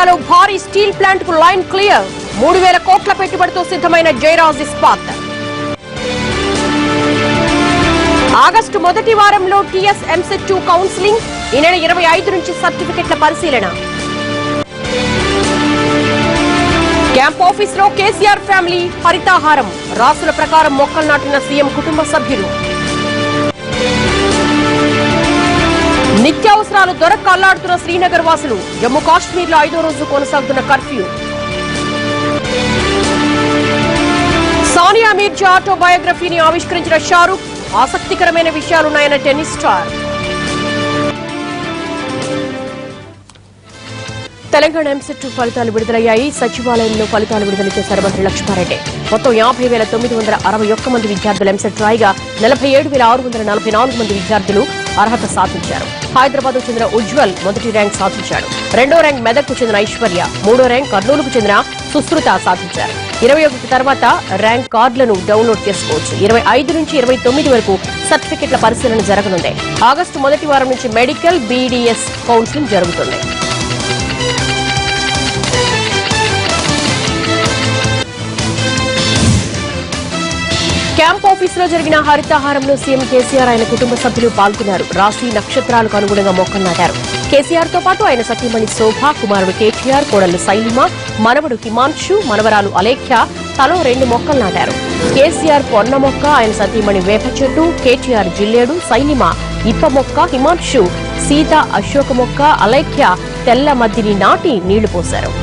జిల్లాలో భారీ steel plant కు లైన్ క్లియర్. 3000 కోట్ల పెట్టుబడితో సిద్ధమైన జయరాజ్ ఇస్పాత్. ఆగస్టు మొదటి వారంలో టీఎస్ ఎంసెట్-2 కౌన్సిలింగ్. ఈ నెల 25 నుంచి సర్టిఫికెట్ల పరిశీలన. క్యాంప్ ఆఫీస్ లో కేసీఆర్ ఫ్యామిలీ హరితాహారం. రాసుల ప్రకారం మొక్కలు నాటిన సీఎం కుటుంబ సభ్యులు. నిత్యావసరాలు దొరక్క అల్లాడుతున్న శ్రీనగర్ వాసులు. జమ్మూ కాశ్మీర్ లో 5వ రోజు కొనసాగుతున్న కర్ఫ్యూ. సానియా మీర్జా ఆటోబయోగ్రఫీని ఆవిష్కరించిన షారూక్. ఆసక్తికరమైన విషయాలున్నాయన్న టెన్నిస్ స్టార్. తెలంగాణ ఎంసెట్ ఫలితాలు విడుదలయ్యాయి. సచివాలయంలో ఫలితాలు విడుదల చేశారు మంత్రి లక్ష్మారెడ్డి. మొత్తం 50,961 మంది విద్యార్థులు ఎంసెట్ రాయిగా 47,644 మంది విద్యార్థులు అర్హత సాధించారు. హైదరాబాద్ కు చెందిన ఉజ్వల్ మొదటి ర్యాంక్ సాధించాడు. 2వ ర్యాంక్ మెదక్ కు చెందిన ఐశ్వర్య, 3వ ర్యాంక్ కర్నూలుకు చెందిన సుశ్రుత సాధించారు. 21 తర్వాత ర్యాంక్ కార్డులను డౌన్లోడ్ చేసుకోవచ్చు. 25 నుంచి 29 వరకు సర్టిఫికెట్ల పరిశీలన జరగనుంది. ఆగస్టు మొదటి వారం నుంచి మెడికల్ బీడీఎస్ కౌన్సిలింగ్ జరుగుతుంది. క్యాంప్ ఆఫీస్ లో జరిగిన హరితాహారంలో సీఎం కేసీఆర్ ఆయన కుటుంబ సభ్యులు పాల్గొన్నారు. రాశి నక్షత్రాలకు అనుగుణంగా మొక్కలు నాటారు. కేసీఆర్ తో పాటు ఆయన సతీమణి శోభ, కుమారుడు కేటీఆర్, కోడళ్లు శైలిమ, మనవడు హిమాంశు, మనవరాలు అలేఖ్య తలో 2 మొక్కలు నాటారు. కేసీఆర్ పొన్న మొక్క, ఆయన సతీమణి వేప చెట్టు, కేటీఆర్ జిల్లేడు, శైలిమ ఇప్ప మొక్క, హిమాంశు సీత అశోక మొక్క, అలేఖ్య తెల్ల మద్దిని నాటి నీళ్లు పోశారు.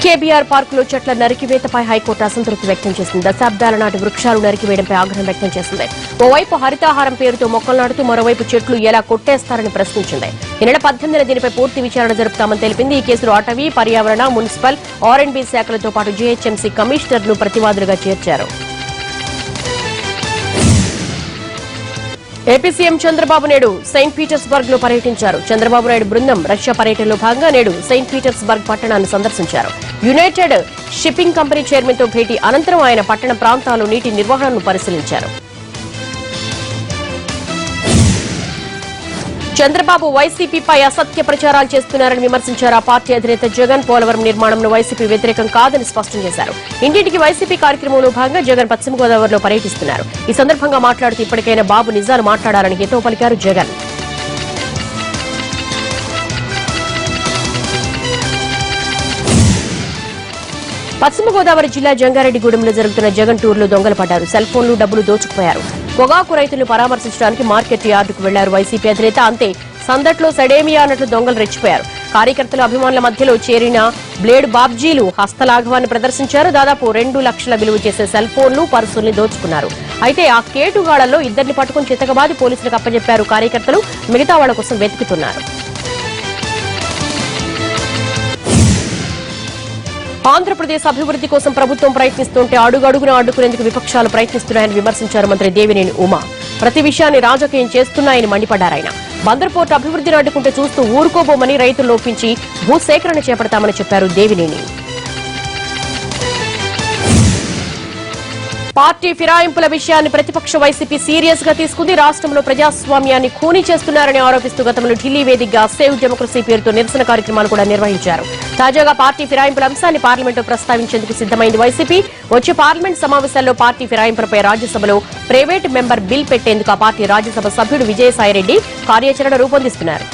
కేబీఆర్ పార్కులో చెట్ల నరికివేతపై హైకోర్టు అసంతృప్తి వ్యక్తం చేసింది. దశాబ్దాల నాటి వృక్షాలు నరికివేయడంపై ఆగ్రహం వ్యక్తం చేసింది. ఓవైపు హరితాహారం పేరుతో మొక్కలు నాటుతూ మరోవైపు చెట్లు ఎలా కొట్టేస్తారని ప్రశ్నించింది. ఈ నెల 18న దీనిపై పూర్తి విచారణ జరుపుతామని తెలిపింది. ఈ కేసులో అటవీ, పర్యావరణ, మున్సిపల్, ఆర్ఎండ్బీ శాఖలతో పాటు జీహెచ్ఎంసీ కమిషనర్ను ప్రతివాదులుగా చేర్చారు. AP CM Chandrababu Naidu Saint Petersburg లో పర్యటించారు. చంద్రబాబు నాయుడు బృందం రష్యా పర్యటనలో భాగంగా నేడు సెయింట్ పీటర్స్బర్గ్ పట్టణాన్ని సందర్శించారు. యునైటెడ్ షిప్పింగ్ కంపెనీ చైర్మన్ తో భేటీ అనంతరం ఆయన పట్టణ ప్రాంతాల్లో నీటి నిర్వహణను పరిశీలించారు. చంద్రబాబు వైసీపీపై అసత్య ప్రచారాలు చేస్తున్నారని విమర్శించారు. ఆ పార్టీ అధినేత జగన్ పోలవరం నిర్మాణంలో వైసీపీ వ్యతిరేకం కాదని స్పష్టం చేశారు. ఇంటింటికి వైసీపీ కార్యక్రమంలో భాగంగా జగన్ పశ్చిమ గోదావరిలో పర్యటిస్తున్నారు. ఈ సందర్భంగా మాట్లాడుతూ ఇప్పటికైనా బాబు నిజాలు మాట్లాడాలని హితవు పలికారు జగన్. పశ్చిమ గోదావరి జిల్లా జంగారెడ్డిగూడెంలో జరుగుతున్న జగన్ టూర్లో దొంగలు పడ్డారు. సెల్ ఫోన్లు, డబ్బులు దోచుకుపోయారు. పొగాకు రైతులను పరామర్శించడానికి మార్కెట్ యార్డుకు వెళ్లారు వైసీపీ అధినేత. అంతే సందట్లో సడేమియా అన్నట్లు దొంగలు రెచ్చిపోయారు. కార్యకర్తలు, అభిమానుల మధ్యలో చేరిన బ్లేడ్ బాబ్జీలు హస్తలాఘవాన్ని ప్రదర్శించారు. దాదాపు 2 లక్షల విలువ చేసే సెల్ ఫోన్లు, పర్సుల్ని దోచుకున్నారు. అయితే ఆ కేటుగాళ్లలో 2ని పట్టుకుని చితకబాది పోలీసులకు అప్పచెప్పారు కార్యకర్తలు. మిగతా వాళ్ల కోసం వెతుకుతున్నారు. ఆంధ్రప్రదేశ్ అభివృద్ధి కోసం ప్రభుత్వం ప్రయత్నిస్తుంటే అడుగడుగున అడ్డుకునేందుకు విపక్షాలు ప్రయత్నిస్తున్నాయని విమర్శించారు మంత్రి దేవినేని ఉమా. ప్రతి విషయాన్ని రాజకీయం చేస్తున్నాయని మండిపడ్డారాయన. బందర్ పోర్టు అభివృద్ధిని అడ్డుకుంటే చూస్తూ ఊరుకోబోమని రైతులను ఒప్పించి భూసేకరణ చేపడతామని చెప్పారు దేవినేని. పార్టీ ఫిరాయింపుల విషయాన్ని ప్రతిపక్ష వైసీపీ సీరియస్ గా తీసుకుంది. రాష్ట్రంలో ప్రజాస్వామ్యాన్ని ఖూనీ చేస్తున్నారని ఆరోపిస్తూ గతంలో ఢిల్లీ వేదికగా సేవ్ డెమోక్రసీ పేరుతో నిరసన కార్యక్రమాలు కూడా నిర్వహించారు. తాజాగా పార్టీ ఫిరాయింపుల అంశాన్ని పార్లమెంట్లో ప్రస్తావించేందుకు సిద్దమైంది వైసీపీ. వచ్చే పార్లమెంట్ సమావేశాల్లో పార్టీ ఫిరాయింపులపై రాజ్యసభలో ప్రైవేటు మెంబర్ బిల్ పెట్టేందుకు ఆ పార్టీ రాజ్యసభ సభ్యుడు విజయసాయిరెడ్డి కార్యాచరణ రూపొందిస్తున్నారు.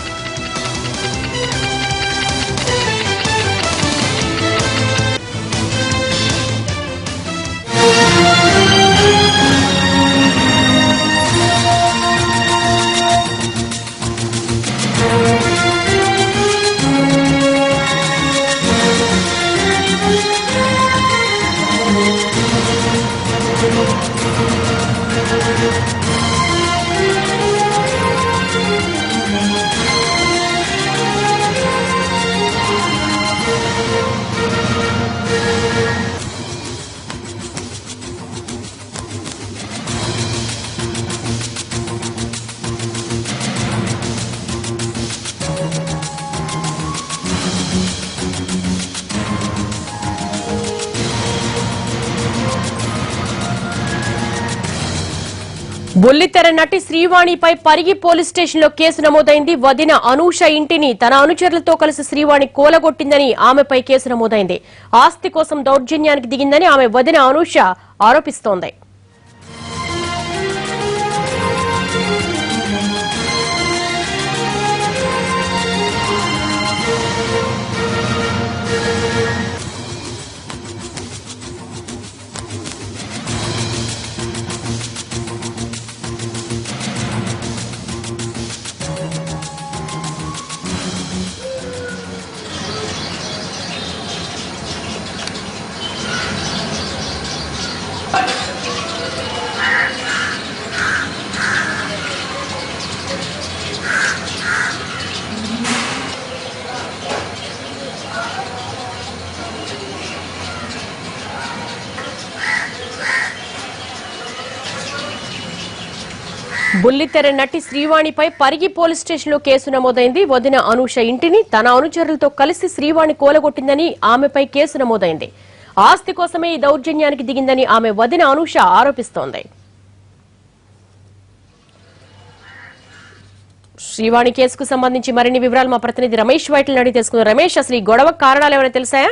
బుల్లితెర నటి శ్రీవాణిపై పరిగి పోలీస్ స్టేషన్ లో కేసు నమోదైంది. వదిన అనూష ఇంటిని తన అనుచరులతో కలిసి శ్రీవాణి కూలగొట్టిందని ఆమెపై కేసు నమోదైంది. ఆస్తి కోసం దౌర్జన్యానికి దిగిందని ఆమె వదిన అనూష ఆరోపిస్తోంది. బుల్లితెర నటి శ్రీవాణిపై పరిగి పోలీస్ స్టేషన్ లో కేసు నమోదైంది. వదిన అనూష ఇంటిని తన అనుచరులతో కలిసి శ్రీవాణి కూలగొట్టిందని ఆమెపై కేసు నమోదైంది. ఆస్తి కోసమే ఈ దౌర్జన్యానికి దిగిందని ఆమె వదిన అనూష ఆరోపిస్తోంది. శ్రీవాణి కేసుకు సంబంధించి మరిన్ని వివరాలు మా ప్రతినిధి రమేష్ వైట్ల అడిగి తెలుసుకున్నారు. రమేష్, అసలు ఈ గొడవ కారణాలు ఏమైనా తెలుసాయా?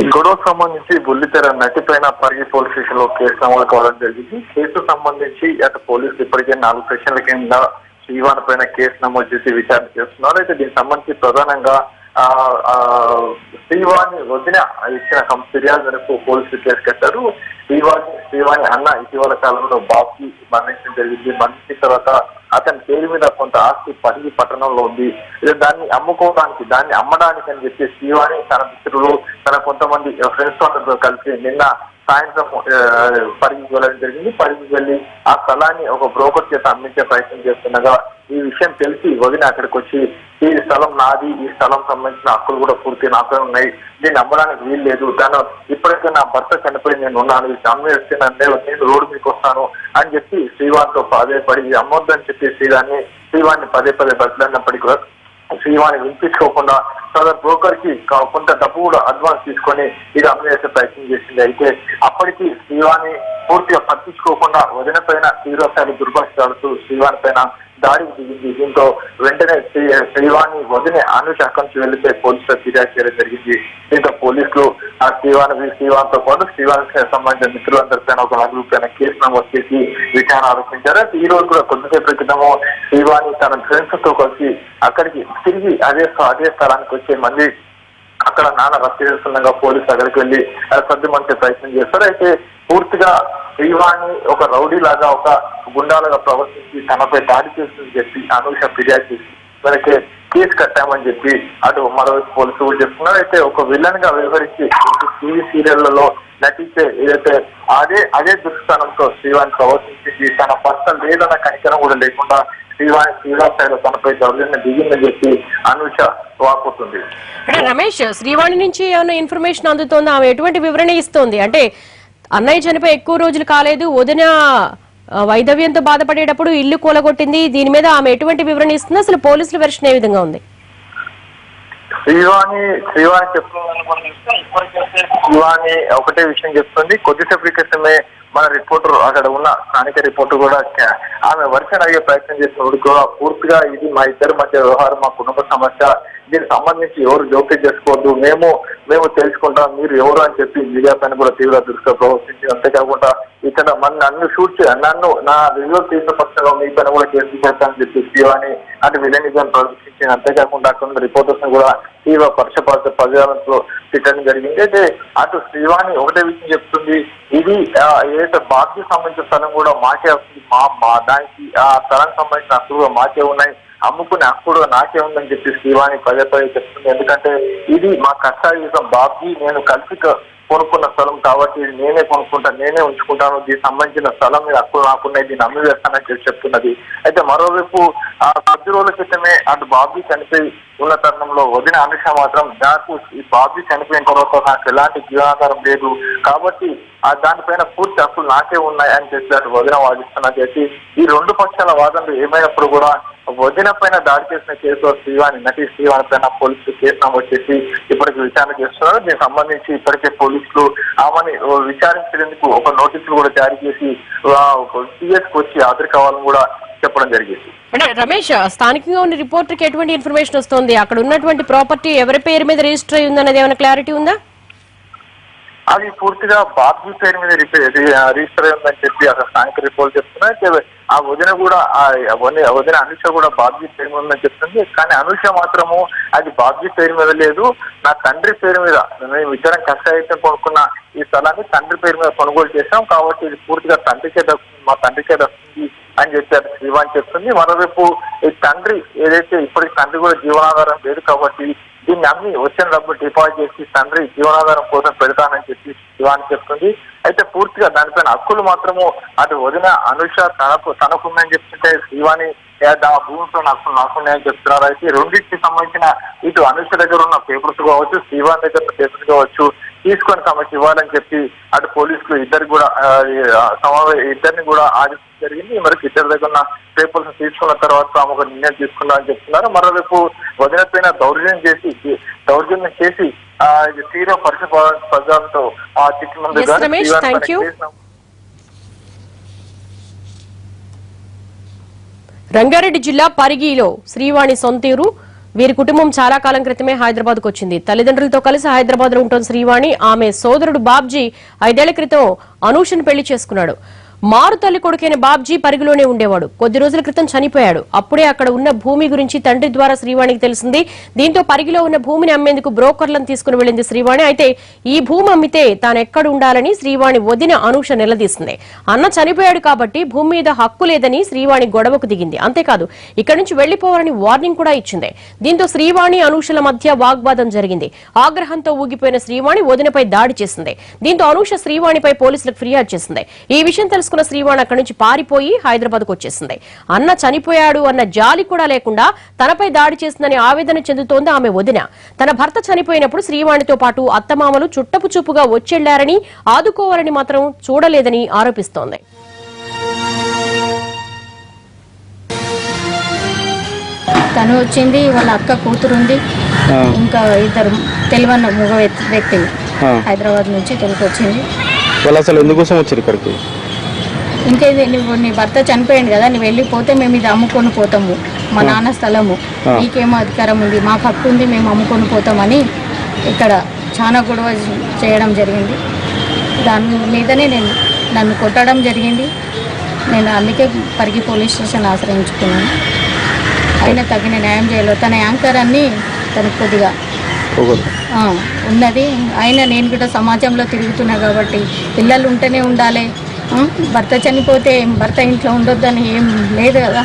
ఈ గొడవకు సంబంధించి బుల్లితెర నటి పైన పరిగి పోలీస్ స్టేషన్ లో కేసు నమోదు కావడం జరిగింది. కేసు సంబంధించి అటు పోలీసులు ఇప్పటికే 4 సెక్షన్ల కింద శ్రీవాణి పైన కేసు నమోదు చేసి విచారణ చేస్తున్నారు. అయితే దీనికి సంబంధించి ప్రధానంగా శ్రీవాణి వదిన ఇచ్చిన ఫిర్యాదు మేరకు పోలీసులు కేసు కట్టారు. శ్రీవాణి అన్న ఇటీవల కాలంలో బాబుకి మరణించడం జరిగింది. మరణించిన తర్వాత అతని పేరు మీద కొంత ఆస్తి పరిగి పట్టణంలో ఉంది. దాన్ని అమ్మడానికి అని చెప్పి శ్రీవాణి తన మిత్రులు తన కొంతమంది ఫ్రెండ్స్ తో కలిసి నిన్న సాయంత్రం పరిగికి వెళ్ళడం జరిగింది. పరిగికి వెళ్లి ఆ స్థలాన్ని ఒక బ్రోకర్ చేత అమ్మించే ప్రయత్నం చేస్తుండగా ఈ విషయం తెలిసి వదిన అక్కడికి వచ్చి ఈ స్థలం నాది, ఈ స్థలం సంబంధించిన హక్కులు కూడా పూర్తి నాపై ఉన్నాయి, దీన్ని అమ్మడానికి వీలు లేదు, దాని ఇప్పటికే నా భర్త చనిపోయి నేను ఉన్నాను, ఇది అమ్మేస్తే నేను రోడ్డు మీకు వస్తాను అని చెప్పి శ్రీవాణితో పడి అమ్మొద్దని చెప్పి శ్రీవాణిని పదే బతిలాడినప్పటికీ కూడా శ్రీవాణి వినిపించుకోకుండా సదర్ బ్రోకర్ కి కొంత డబ్బు కూడా అడ్వాన్స్ తీసుకొని ఇది అమ్మేసే ప్రయత్నం చేసింది. అయితే అప్పటికి శ్రీవాణి పూర్తిగా పట్టించుకోకుండా వదిన పైన తీవ్రస్థాయిలో దుర్భాషలాడుతూ శ్రీవాణి పైన దాడికి దిగింది. దీంతో వెంటనే శ్రీవాణి వదిన అనూష అక్కడి నుంచి వెళ్లితే పోలీసులకు ఫిర్యాదు చేయడం జరిగింది. దీంతో పోలీసులు ఆ శ్రీవాణితో పాటు శ్రీవాణికి సంబంధించిన మిత్రులందరి పైన ఒక 4 పైన కేసు నమోదు చేసి విచారణ ఆరోపించారు. అయితే ఈ రోజు కూడా కొద్దిసేపటి క్రితము శ్రీవాణి తన ఫ్రెండ్స్ తో కలిసి అక్కడికి తిరిగి అదే స్థలానికి వచ్చే మళ్ళీ అక్కడ నాన్న రద్దు చేస్తుండగా పోలీసులు అక్కడికి వెళ్లి సర్దుమంటే ప్రయత్నం చేస్తారు. అయితే పూర్తిగా శ్రీవాణి ఒక రౌడీ లాగా ఒక గుండాలుగా ప్రవర్తించి తనపై దాడి చేస్తుందని చెప్పి అనూష ఫిర్యాదు చేసి మనకి కేసు కట్టామని చెప్పి అటు మరోవైపు పోలీసులు కూడా చెప్తున్నారు. అయితే ఒక విలన్ గా వ్యవహరించి టీవీ సీరియళ్లలో నటించే ఏదైతే అదే దుస్థానంతో శ్రీవాణి ప్రవర్తించింది, తన భర్త లేదన్న కనికరం కూడా లేకుండా శ్రీవాణి స్థాయిలో తనపై దౌర్జన్యం దిగిందని చెప్పి అనూష వాపోతుంది. రమేష్, శ్రీవాణి నుంచి ఏమైనా ఇన్ఫర్మేషన్ అందుతోందా? ఆమె ఎటువంటి వివరణ ఇస్తోంది? అంటే అన్నయ్య చనిపోయి ఎక్కువ రోజులు కాలేదు, వదిన వైధవ్యంతో బాధపడేటప్పుడు ఇల్లు కూలగొట్టింది, దీని మీద ఆమె ఎటువంటి వివరణ ఇస్తుంది? అసలు పోలీసుల వెర్షన్ ఏ విధంగా ఉంది? శ్రీవాణి చెప్తుంది, శ్రీవాణి ఒకటే విషయం చెప్తుంది. కొద్దిసేపు క్రితమే మన రిపోర్టర్ అక్కడ ఉన్న స్థానిక రిపోర్టర్ కూడా ఆమె వర్షన్ అయ్యే ప్రయత్నం చేసినప్పుడు కూడా పూర్తిగా ఇది మా ఇద్దరి మధ్య వ్యవహారం, మా కుటుంబ సమస్య, దీనికి సంబంధించి ఎవరు జోక్యం చేసుకోవద్దు, మేము తెలుసుకుంటాం, మీరు ఎవరు అని చెప్పి మీడియా పైన కూడా తీవ్ర దృష్టిగా ప్రవర్తించి, అంతేకాకుండా ఇక్కడ నన్ను నన్ను నా రివ్యూ తీసిన పక్షంలో మీ పైన కూడా కేసు చేస్తానని చెప్పి శ్రీవాణి అంటే విలనిజం ప్రదర్శించింది. అంతేకాకుండా అక్కడ రిపోర్టర్స్ ని కూడా తీవ్ర పక్షపాత పర్యావరణలో తిట్టడం జరిగింది. అయితే అటు శ్రీవాణి ఒకటే విషయం చెప్తుంది, ఇది ఏదైతే బాబ్కి సంబంధించిన స్థలం కూడా మాకే వస్తుంది, దానికి ఆ స్థలానికి సంబంధించిన హక్కులు మాకే ఉన్నాయి, అమ్ముకునే హక్కుడు నాకే ఉందని చెప్పి శ్రీవాణి పదే చెప్తుంది. ఎందుకంటే ఇది మా కష్టాయుతం, బాబ్కి నేను కలిసి కొనుక్కున్న స్థలం కాబట్టి నేనే కొనుక్కుంటాను, నేనే ఉంచుకుంటాను, దీనికి సంబంధించిన స్థలం మీద హక్కులు నాకున్నాయి, దీన్ని అమ్మి వేస్తానని చెప్పి చెప్తున్నది. అయితే మరోవైపు 10 రోజుల క్రితమే అటు బాబీ చనిపోయి ఉన్న తరుణంలో వదిన అనూష మాత్రం నాకు ఈ బాబీ చనిపోయిన తర్వాత నాకు ఎలాంటి జీవనాధారం లేదు కాబట్టి దానిపైన పూర్తి హక్కులు నాకే ఉన్నాయి అని చెప్పి అటు వదిన వాదిస్తున్నా చేసి ఈ 2 పక్షాల వాదనలు ఏమైనప్పుడు కూడా వదిన పైన దాడి చేసిన కేసులో నటి శ్రీవాణి పైన పోలీసులు కేసు నమోదు చేసి ఇప్పటికి విచారణ చేస్తున్నారు. దీనికి సంబంధించి ఇప్పటికే పోలీసులు ఆమెని విచారించేందుకు ఒక నోటీసులు కూడా జారీ చేసి సిఎస్ కు వచ్చి హాజరు కావాలని కూడా చెప్పడం జరిగింది. అంటే రమేష్, స్థానికంగా ఉన్న రిపోర్టర్ కి ఎటువంటి ఇన్ఫర్మేషన్ వస్తుంది? అక్కడ ఉన్నటువంటి ప్రాపర్టీ ఎవరి పేరు మీద రిజిస్టర్ అయ్యి ఉందన్నది ఏమైనా క్లారిటీ ఉందా? అది పూర్తిగా బాబ్జీ పేరు మీద రిజిస్టర్ అయిందని చెప్పి అక్కడ స్థానిక రిపోర్ట్ చెప్తున్నారు. ఆ వదిన కూడా వదిన అనుష కూడా బాబ్జీ పేరు మీద ఉందని చెప్తుంది. కానీ అనుష మాత్రము అది బాబ్జీ పేరు మీద లేదు, నా తండ్రి పేరు మీద, మేము ఇద్దరం కష్టాయితం కొనుక్కున్న ఈ స్థలాన్ని తండ్రి పేరు మీద కొనుగోలు చేశాం కాబట్టి ఇది పూర్తిగా తండ్రికే దక్కుతుంది, మా తండ్రికే దక్కుతుంది అని చెప్పారు శ్రీవాణి చెప్తుంది. మరోవైపు ఈ తండ్రి ఏదైతే ఇప్పటికి తండ్రి కూడా జీవనాధారం లేదు కాబట్టి దీన్ని అమ్మి వచ్చిన డబ్బు డిపాజిట్ చేసి తండ్రి జీవనాధారం కోసం పెడతానని చెప్పి శ్రీవాణి చెప్తుంది. అయితే పూర్తిగా దానిపైన హక్కులు మాత్రము అటు వదిన అనుష తనకుందని చెప్తుంటే శ్రీవాణి ఆ భూమితో నాకున్నాయని చెప్తున్నారు. అయితే రెండింటికి సంబంధించిన ఇటు అనుష దగ్గర ఉన్న పేపర్స్ కావచ్చు, శ్రీవాణి దగ్గర ఉన్న పేపర్స్ కావచ్చు తీసుకొని తమకు ఇవ్వాలని చెప్పి అటు పోలీసులు ఇద్దరిని కూడా ఆదేశించడం జరిగింది. మరి ఇద్దరి దగ్గర ఉన్న పేపర్స్ తీసుకున్న తర్వాత తాము ఒక నిర్ణయం తీసుకున్నారని చెప్తున్నారు. మరోవైపు వదిన పైన దౌర్జన్యం చేసి తీవ్ర పరిస్థితులతో రంగారెడ్డి జిల్లా పరిగిలో శ్రీవాణి సొంతూరు. వీరి కుటుంబం చాలా కాలం క్రితమే హైదరాబాద్ కు వచ్చింది. తల్లిదండ్రులతో కలిసి హైదరాబాద్ లో ఉంటున్న శ్రీవాణి ఆమె సోదరుడు బాబ్జీ 5 ఏళ్ల క్రితం అనూషను పెళ్లి చేసుకున్నాడు. మారు తల్లి కొడుకైన బాబ్జీ పరిగిలోనే ఉండేవాడు. కొద్ది రోజుల క్రితం చనిపోయాడు. అప్పుడే అక్కడ ఉన్న భూమి గురించి తండ్రి ద్వారా శ్రీవాణికి తెలిసింది. దీంతో పరిగిలో ఉన్న భూమిని అమ్మేందుకు బ్రోకర్లను తీసుకుని వెళ్లింది శ్రీవాణి. అయితే ఈ భూమి అమ్మితే తానెక్కడ ఉండాలని శ్రీవాణి వదిన అనూష నిలదీసింది. అన్న చనిపోయాడు కాబట్టి భూమి మీద హక్కు లేదని శ్రీవాణి గొడవకు దిగింది. అంతేకాదు ఇక్కడి నుంచి వెళ్లిపోవాలని వార్నింగ్ కూడా ఇచ్చింది. దీంతో శ్రీవాణి అనూషల మధ్య వాగ్వాదం జరిగింది. ఆగ్రహంతో ఊగిపోయిన శ్రీవాణి వదినపై దాడి చేసింది. దీంతో అనూష శ్రీవాణిపై పోలీసులకు ఫిర్యాదు చేసింది. ఈ విషయం తెలుసుకున్న శ్రీవాణి అక్కడి నుంచి పారిపోయి హైదరాబాద్ కు వచ్చేసింది. అన్న చనిపోయాడు అన్న జాలి కూడా లేకుండా తనపై దాడి చేసిందని ఆవేదన చెందుతోంది ఆమె వదిన. తన భర్త చనిపోయినప్పుడు శ్రీవాణితో పాటు అత్తమామలు చుట్టపు చూపుగా వచ్చెళ్లారని, ఆదుకోవాలని మాత్రం చూడలేదని ఆరోపిస్తోంది. తను వచ్చింది, వాళ్ళ అక్క కూతురుంది, ఇంకా ఇద్దరు తెలివన్న మగ వ్యక్తులు హైదరాబాద్ నుంచి తొలికొచ్చింది. వాళ్ళు అసలు ఎందుకోసం వచ్చారు ఇక్కడికి? ఇంకేది, నీ భర్త చనిపోయింది కదా, నువ్వు వెళ్ళిపోతే మేము ఇది అమ్ముకొని పోతాము, మా నాన్న స్థలము, నీకేమో అధికారం ఉంది, మాకు హక్కు ఉంది, మేము అమ్ముకొని పోతామని ఇక్కడ చాలా గొడవ చేయడం జరిగింది. దాని మీదనే నన్ను కొట్టడం జరిగింది. నేను అందుకే పరిగి పోలీస్ స్టేషన్ ఆశ్రయించుకున్నాను. ఆయన తగిన న్యాయం చేయలేదు. తన యాంకర్ అన్ని తనకు కొద్దిగా ఉన్నది. అయినా నేను కూడా సమాజంలో తిరుగుతున్నా కాబట్టి పిల్లలు ఉంటేనే ఉండాలి, భర్త చనిపోతే భర్త ఇంట్లో ఉండొద్దని ఏం లేదు కదా.